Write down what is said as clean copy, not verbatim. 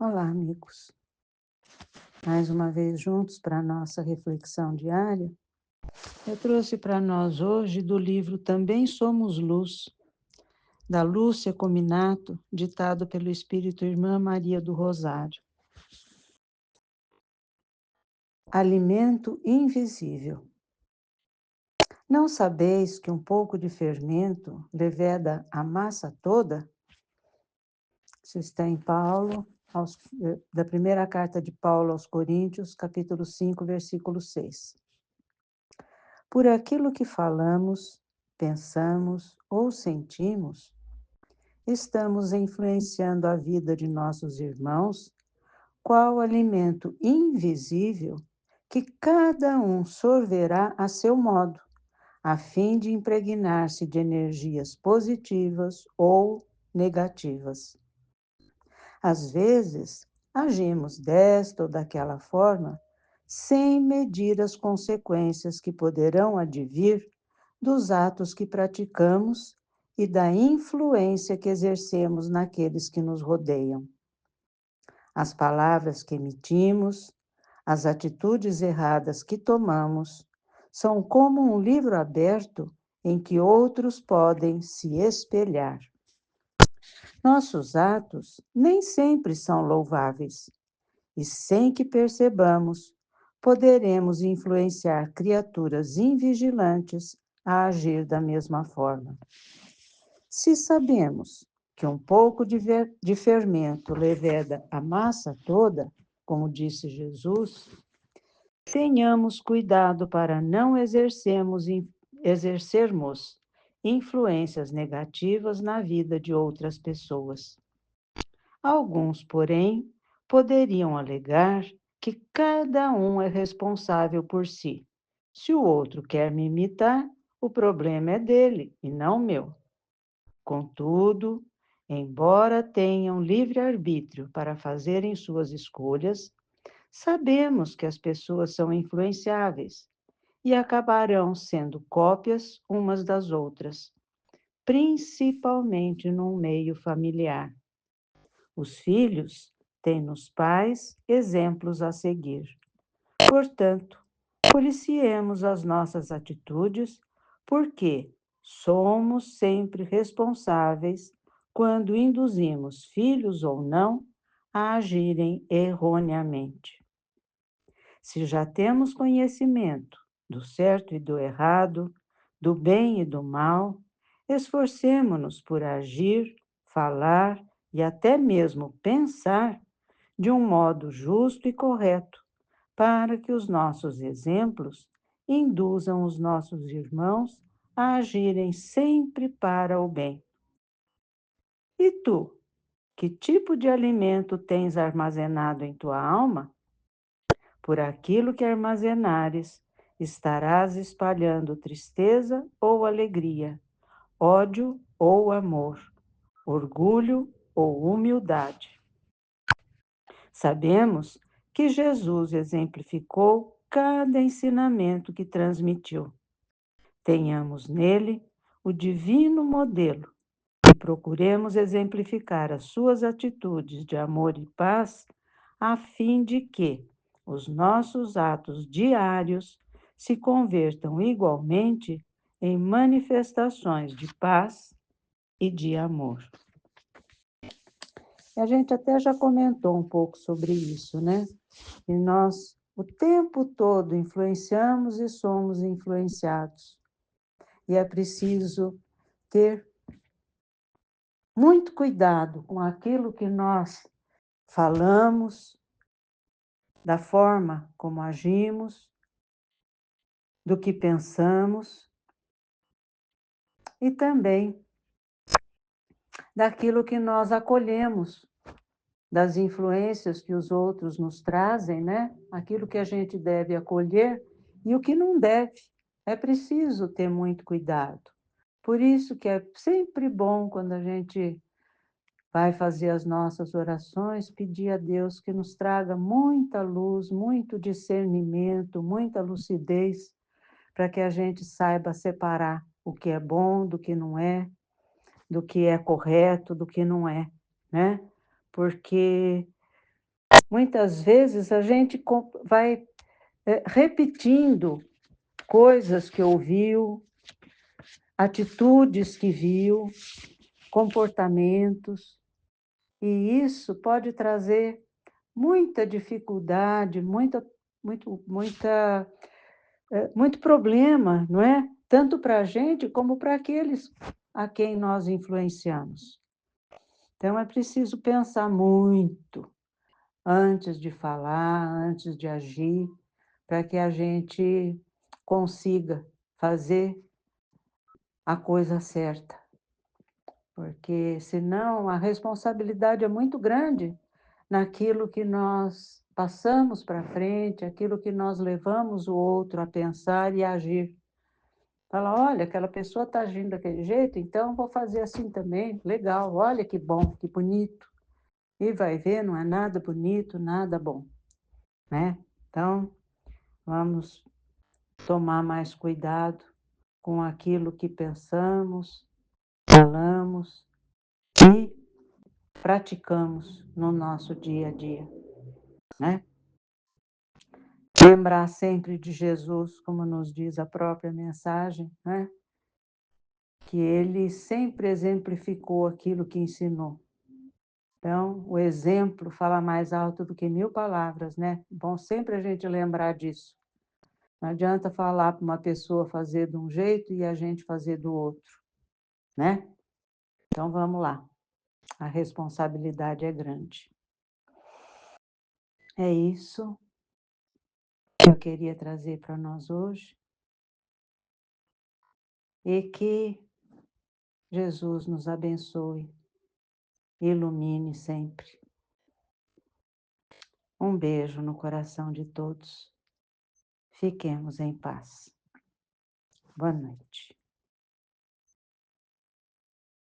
Olá, amigos. Mais uma vez juntos para a nossa reflexão diária. Eu trouxe para nós hoje do livro Também Somos Luz, da Lúcia Cominato, ditado pelo Espírito Irmã Maria do Rosário. Alimento invisível. Não sabeis que um pouco de fermento leveda a massa toda? Isso está em da primeira carta de Paulo aos Coríntios, capítulo 5, versículo 6. Por aquilo que falamos, pensamos ou sentimos, estamos influenciando a vida de nossos irmãos, qual alimento invisível que cada um sorverá a seu modo, a fim de impregnar-se de energias positivas ou negativas. Às vezes, agimos desta ou daquela forma, sem medir as consequências que poderão advir dos atos que praticamos e da influência que exercemos naqueles que nos rodeiam. As palavras que emitimos, as atitudes erradas que tomamos, são como um livro aberto em que outros podem se espelhar. Nossos atos nem sempre são louváveis, e sem que percebamos, poderemos influenciar criaturas invigilantes a agir da mesma forma. Se sabemos que um pouco de fermento leveda a massa toda, como disse Jesus, tenhamos cuidado para não exercermos influências negativas na vida de outras pessoas. Alguns, porém, poderiam alegar que cada um é responsável por si. Se o outro quer me imitar, o problema é dele e não meu. Contudo, embora tenham livre-arbítrio para fazerem suas escolhas, sabemos que as pessoas são influenciáveis e acabarão sendo cópias umas das outras, principalmente no meio familiar. Os filhos têm nos pais exemplos a seguir. Portanto, policiemos as nossas atitudes, porque somos sempre responsáveis quando induzimos filhos ou não a agirem erroneamente. Se já temos conhecimento do certo e do errado, do bem e do mal, esforcemo-nos por agir, falar e até mesmo pensar de um modo justo e correto, para que os nossos exemplos induzam os nossos irmãos a agirem sempre para o bem. E tu, que tipo de alimento tens armazenado em tua alma? Por aquilo que armazenares, estarás espalhando tristeza ou alegria, ódio ou amor, orgulho ou humildade. Sabemos que Jesus exemplificou cada ensinamento que transmitiu. Tenhamos nele o divino modelo e procuremos exemplificar as suas atitudes de amor e paz, a fim de que os nossos atos diários se convertam igualmente em manifestações de paz e de amor. A gente até já comentou um pouco sobre isso, né? E nós o tempo todo influenciamos e somos influenciados. E é preciso ter muito cuidado com aquilo que nós falamos, da forma como agimos, do que pensamos e também daquilo que nós acolhemos, das influências que os outros nos trazem, né? Aquilo que a gente deve acolher e o que não deve. É preciso ter muito cuidado. Por isso que é sempre bom quando a gente vai fazer as nossas orações, pedir a Deus que nos traga muita luz, muito discernimento, muita lucidez, para que a gente saiba separar o que é bom do que não é, do que é correto do que não é, né? Porque muitas vezes a gente vai repetindo coisas que ouviu, atitudes que viu, comportamentos, e isso pode trazer muita dificuldade, muito problema, não é? Tanto para a gente como para aqueles a quem nós influenciamos. Então é preciso pensar muito antes de falar, antes de agir, para que a gente consiga fazer a coisa certa, porque senão a responsabilidade é muito grande naquilo que nós passamos para frente, aquilo que nós levamos o outro a pensar e a agir. Fala: "Olha, aquela pessoa está agindo daquele jeito, então vou fazer assim também. Legal, olha que bom, que bonito". E vai ver, não é nada bonito, nada bom, né. Então, vamos tomar mais cuidado com aquilo que pensamos, falamos e praticamos no nosso dia a dia, né. Lembrar sempre de Jesus, como nos diz a própria mensagem, né, que ele sempre exemplificou aquilo que ensinou. Então, o exemplo fala mais alto do que 1000 palavras, né. Bom sempre a gente lembrar disso. Não adianta falar para uma pessoa fazer de um jeito e a gente fazer do outro, né. Então vamos lá, a responsabilidade é grande. É isso que eu queria trazer para nós hoje, e que Jesus nos abençoe, ilumine sempre. Um beijo no coração de todos. Fiquemos em paz. Boa noite.